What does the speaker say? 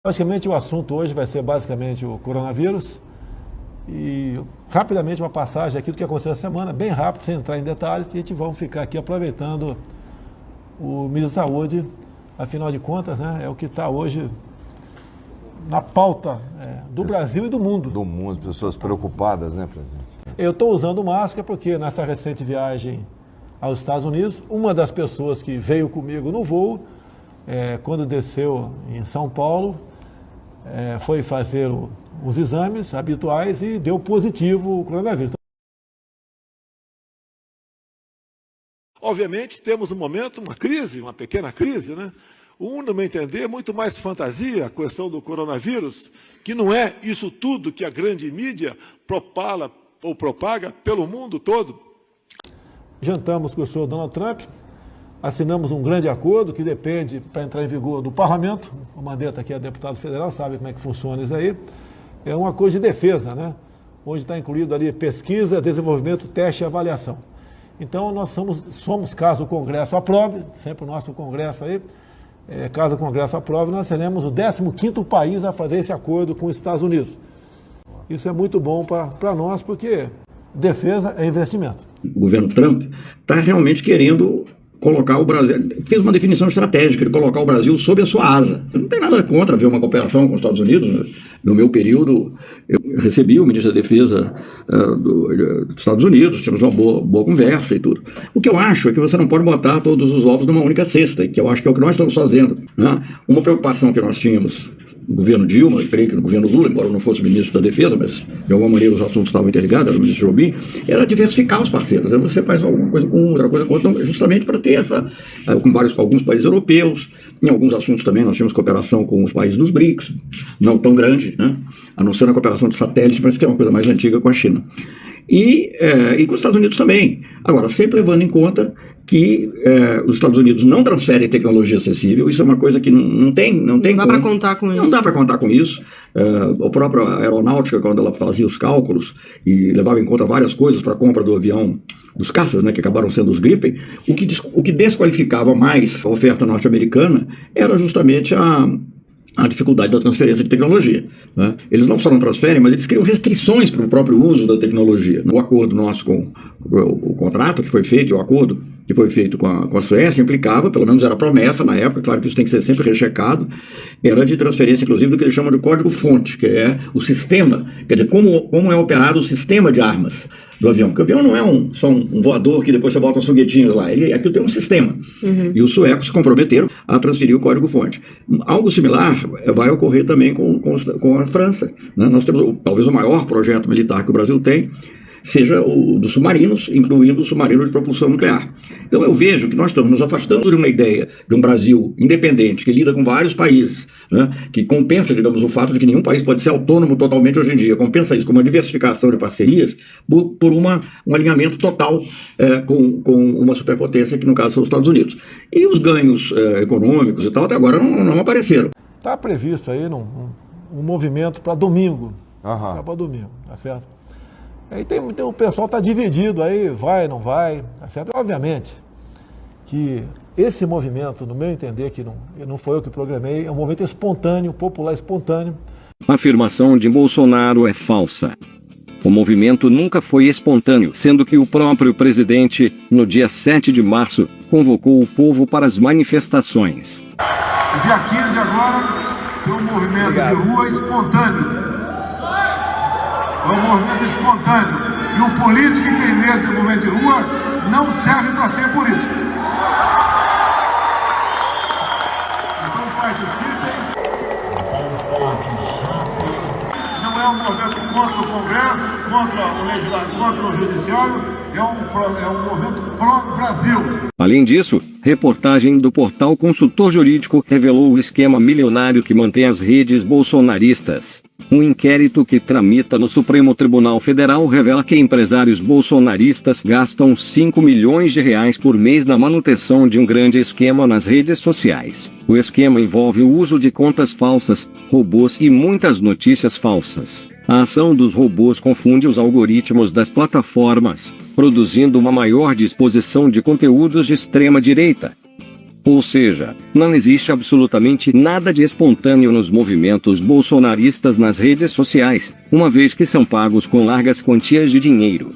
Basicamente o assunto hoje vai ser basicamente o coronavírus e rapidamente uma passagem aqui do que aconteceu essa semana, bem rápido, sem entrar em detalhes, e a gente vai ficar aqui aproveitando o Ministro da Saúde, afinal de contas, né, é o que está hoje na pauta do Brasil e do mundo. Do mundo, as pessoas preocupadas, né, presidente? Eu estou usando máscara porque nessa recente viagem aos Estados Unidos, uma das pessoas que veio comigo no voo, quando desceu em São Paulo, foi fazer os exames habituais e deu positivo o coronavírus. Obviamente, temos no momento uma crise, uma pequena crise, né? No meu entender, muito mais fantasia a questão do coronavírus, que não é isso tudo que a grande mídia propala ou propaga pelo mundo todo. Jantamos com o senhor Donald Trump, assinamos um grande acordo que depende, para entrar em vigor, do Parlamento. O Mandetta, que é deputado federal, sabe como é que funciona isso aí. É um acordo de defesa, né? Onde está incluído ali pesquisa, desenvolvimento, teste e avaliação. Então, nós somos caso o Congresso aprove, sempre o nosso Congresso aí, caso o Congresso aprove, nós seremos o 15º país a fazer esse acordo com os Estados Unidos. Isso é muito bom para nós, porque defesa é investimento. O governo Trump está realmente querendo colocar o Brasil, fez uma definição estratégica de colocar o Brasil sob a sua asa. Não tem nada contra ver uma cooperação com os Estados Unidos. No meu período, eu recebi o ministro da Defesa dos Estados Unidos, tivemos uma boa conversa e tudo. O que eu acho é que você não pode botar todos os ovos numa única cesta, que eu acho que é o que nós estamos fazendo, né? Uma preocupação que nós tínhamos no governo Dilma, creio que no governo Lula, embora eu não fosse ministro da Defesa, mas de alguma maneira os assuntos estavam interligados, era o ministro Jobim, era diversificar os parceiros. Aí você faz alguma coisa com outra coisa com outra, justamente para ter essa, com alguns países europeus, em alguns assuntos também nós tínhamos cooperação com os países dos BRICS, não tão grande, né? A não ser na cooperação de satélite, mas que é uma coisa mais antiga com a China. E com os Estados Unidos também. Agora, sempre levando em conta que os Estados Unidos não transferem tecnologia acessível, isso é uma coisa que não dá para contar com isso. Não dá para contar com isso. A própria aeronáutica, quando ela fazia os cálculos e levava em conta várias coisas para a compra do avião, dos caças, né, que acabaram sendo os Gripen, o que desqualificava mais a oferta norte-americana era justamente a dificuldade da transferência de tecnologia, né? Eles não só não transferem, mas eles criam restrições para o próprio uso da tecnologia. No acordo nosso com o contrato que foi feito, o acordo que foi feito com a Suécia, implicava, pelo menos era promessa na época, claro que isso tem que ser sempre rechecado, era de transferência, inclusive, do que eles chamam de código-fonte, que é o sistema, quer dizer, como é operado o sistema de armas do avião. Porque o avião não é só um voador que depois você bota uns foguetinhos lá. Aquilo tem um sistema. Uhum. E os suecos se comprometeram a transferir o código-fonte. Algo similar vai ocorrer também com a França, né? Nós temos talvez o maior projeto militar que o Brasil tem, seja o dos submarinos, incluindo o submarino de propulsão nuclear. Então eu vejo que nós estamos nos afastando de uma ideia de um Brasil independente, que lida com vários países, né, que compensa, digamos, o fato de que nenhum país pode ser autônomo totalmente hoje em dia, compensa isso com uma diversificação de parcerias por um alinhamento total com uma superpotência, que no caso são os Estados Unidos. E os ganhos econômicos e tal, até agora não apareceram. Está previsto aí um movimento para domingo, para domingo, tá certo? Aí o pessoal está dividido aí, vai, não vai, tá certo? Obviamente que esse movimento, no meu entender, que não foi eu que programei, é um movimento espontâneo, popular espontâneo. A afirmação de Bolsonaro é falsa. O movimento nunca foi espontâneo, sendo que o próprio presidente, no dia 7 de março, convocou o povo para as manifestações. Dia 15 agora, tem um movimento de rua espontâneo. É um movimento espontâneo. E o político que tem medo do movimento de rua não serve para ser político. Então participem. Não é um movimento contra o Congresso, contra o Legislativo, contra o Judiciário, é um movimento pró-Brasil. Além disso, reportagem do portal Consultor Jurídico revelou o esquema milionário que mantém as redes bolsonaristas. Um inquérito que tramita no Supremo Tribunal Federal revela que empresários bolsonaristas gastam 5 milhões de reais por mês na manutenção de um grande esquema nas redes sociais. O esquema envolve o uso de contas falsas, robôs e muitas notícias falsas. A ação dos robôs confunde os algoritmos das plataformas, produzindo uma maior disposição de conteúdos de extrema direita. Ou seja, não existe absolutamente nada de espontâneo nos movimentos bolsonaristas nas redes sociais, uma vez que são pagos com largas quantias de dinheiro.